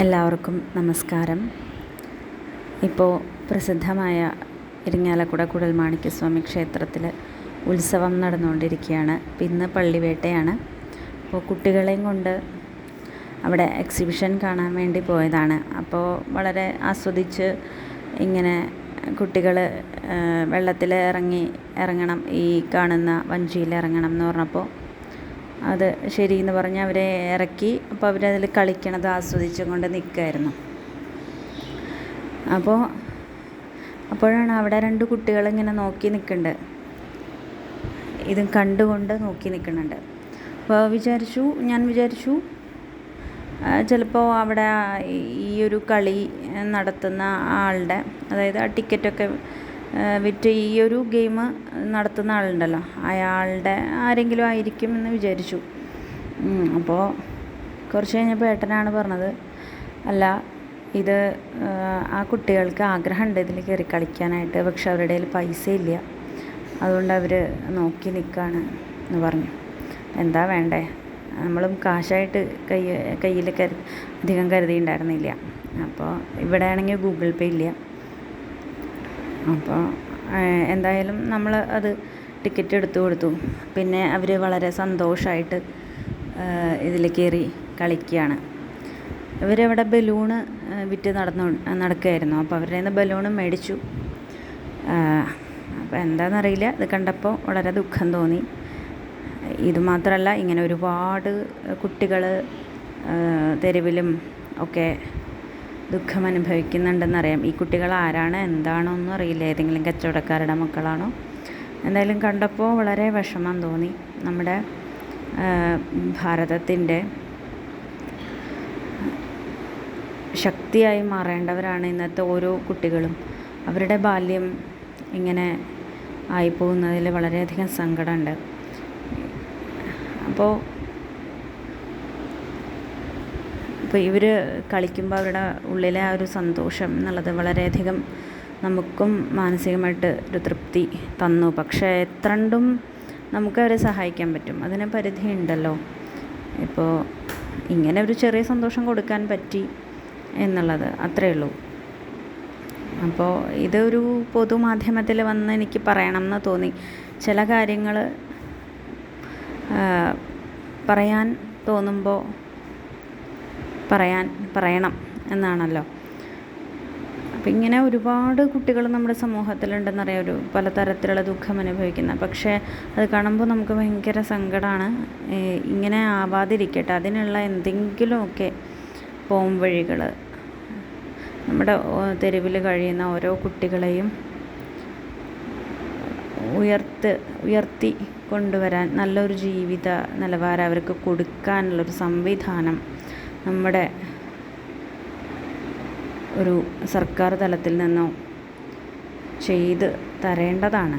എല്ലാവർക്കും നമസ്കാരം. ഇപ്പോൾ പ്രസിദ്ധമായ ഇരിങ്ങാലക്കുട കുടൽമാണിക്യസ്വാമി ക്ഷേത്രത്തിൽ ഉത്സവം നടന്നുകൊണ്ടിരിക്കുകയാണ്. ഇന്ന് പള്ളിവേട്ടയാണ്. അപ്പോൾ കുട്ടികളെയും കൊണ്ട് അവിടെ എക്സിബിഷൻ കാണാൻ വേണ്ടി പോയതാണ്. അപ്പോൾ വളരെ ആസ്വദിച്ച് ഇങ്ങനെ കുട്ടികൾ വെള്ളത്തിൽ ഇറങ്ങണം, ഈ കാണുന്ന വഞ്ചിയിൽ ഇറങ്ങണം എന്ന് പറഞ്ഞപ്പോൾ അത് ശരിയെന്ന് പറഞ്ഞ് അവരെ ഇറക്കി. അപ്പോൾ അവരതിൽ കളിക്കണത് ആസ്വദിച്ചും കൊണ്ട് നിൽക്കുമായിരുന്നു. അപ്പോഴാണ് അവിടെ 2 കുട്ടികളിങ്ങനെ നോക്കി നിൽക്കുന്നുണ്ട്. ഇതും കണ്ടുകൊണ്ട് നോക്കി നിൽക്കുന്നുണ്ട്. അപ്പോൾ ഞാൻ വിചാരിച്ചു ചിലപ്പോൾ അവിടെ ഈ ഒരു കളി നടത്തുന്ന ആളുടെ, അതായത് ആ ടിക്കറ്റൊക്കെ വിറ്റ് ഈ ഒരു ഗെയിം നടത്തുന്ന ആളുണ്ടല്ലോ, അയാളുടെ ആരെങ്കിലും ആയിരിക്കും എന്ന് വിചാരിച്ചു. അപ്പോൾ കുറച്ച് കഴിഞ്ഞപ്പോൾ ഏട്ടനാണ് പറഞ്ഞത്, അല്ല, ഇത് ആ കുട്ടികൾക്ക് ആഗ്രഹമുണ്ട് ഇതിൽ കയറി കളിക്കാനായിട്ട്, പക്ഷെ അവരുടെ കയ്യിൽ പൈസ ഇല്ല, അതുകൊണ്ട് അവർ നോക്കി നിൽക്കുകയാണ് എന്ന് പറഞ്ഞു. എന്താ വേണ്ടേ, നമ്മളും കാശായിട്ട് കയ്യിൽ അധികം കരുതിയിട്ടുണ്ടായിരുന്നില്ല. അപ്പോൾ ഇവിടെ ആണെങ്കിൽ ഗൂഗിൾ പേ ഇല്ല. അപ്പോൾ എന്തായാലും നമ്മൾ അത് ടിക്കറ്റ് എടുത്തു കൊടുത്തു. പിന്നെ അവർ വളരെ സന്തോഷമായിട്ട് ഇതിൽ കയറി കളിക്കുകയാണ്. ഇവരവിടെ ബലൂണ് വിറ്റ് നടക്കുകയായിരുന്നു. അപ്പോൾ അവരുടെ നിന്ന് ബലൂണ് മേടിച്ചു. അപ്പോൾ എന്താണെന്നറിയില്ല, ഇത് കണ്ടപ്പോൾ വളരെ ദുഃഖം തോന്നി. ഇത് മാത്രമല്ല, ഇങ്ങനെ ഒരുപാട് കുട്ടികൾ തെരുവിലും ഒക്കെ ദുഃഖം അനുഭവിക്കുന്നുണ്ടെന്നറിയാം. ഈ കുട്ടികൾ ആരാണ് എന്താണോ ഒന്നും അറിയില്ല, ഏതെങ്കിലും കച്ചവടക്കാരുടെ മക്കളാണോ. എന്തായാലും കണ്ടപ്പോൾ വളരെ വിഷമം തോന്നി. നമ്മുടെ ഭാരതത്തിൻ്റെ ശക്തിയായി മാറേണ്ടവരാണ് ഇന്നത്തെ ഓരോ കുട്ടികളും. അവരുടെ ബാല്യം ഇങ്ങനെ ആയിപ്പോകുന്നതിൽ വളരെയധികം സങ്കടമുണ്ട്. അപ്പോൾ ഇവർ കളിക്കുമ്പോൾ അവരുടെ ഉള്ളിലെ ആ ഒരു സന്തോഷം എന്നുള്ളത് വളരെയധികം നമുക്കും മാനസികമായിട്ട് ഒരു തൃപ്തി തന്നു. പക്ഷേ എത്രണ്ടും നമുക്കവരെ സഹായിക്കാൻ പറ്റും, അതിന് പരിധി ഉണ്ടല്ലോ. ഇപ്പോൾ ഇങ്ങനെ ഒരു ചെറിയ സന്തോഷം കൊടുക്കാൻ പറ്റി എന്നുള്ളത് അത്രയേ ഉള്ളൂ. അപ്പോൾ ഇതൊരു പൊതുമാധ്യമത്തിൽ വന്ന് എനിക്ക് പറയണം എന്ന് തോന്നി. ചില കാര്യങ്ങൾ പറയാൻ തോന്നുമ്പോൾ പറയണം എന്നാണല്ലോ. അപ്പം ഇങ്ങനെ ഒരുപാട് കുട്ടികൾ നമ്മുടെ സമൂഹത്തിലുണ്ടെന്നറിയാം, ഒരു പലതരത്തിലുള്ള ദുഃഖം അനുഭവിക്കുന്ന. പക്ഷേ അത് കാണുമ്പോൾ നമുക്ക് ഭയങ്കര സങ്കടമാണ്. ഇങ്ങനെ ആവാതിരിക്കട്ടെ, അതിനുള്ള എന്തെങ്കിലുമൊക്കെ പോം വഴികൾ നമ്മുടെ തെരുവിൽ കഴിയുന്ന ഓരോ കുട്ടികളെയും ഉയർത്തി കൊണ്ടുവരാൻ, നല്ലൊരു ജീവിത നിലവാരം അവർക്ക് കൊടുക്കാനുള്ളൊരു സംവിധാനം നമ്മുടെ ഒരു സർക്കാർ തലത്തിൽ നിന്നോ ചെയ്ത് തരേണ്ടതാണ്.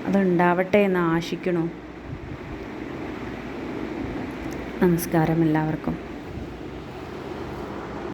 അതുണ്ടാവട്ടെ എന്ന് ആശിക്കണു. നമസ്കാരം എല്ലാവർക്കും.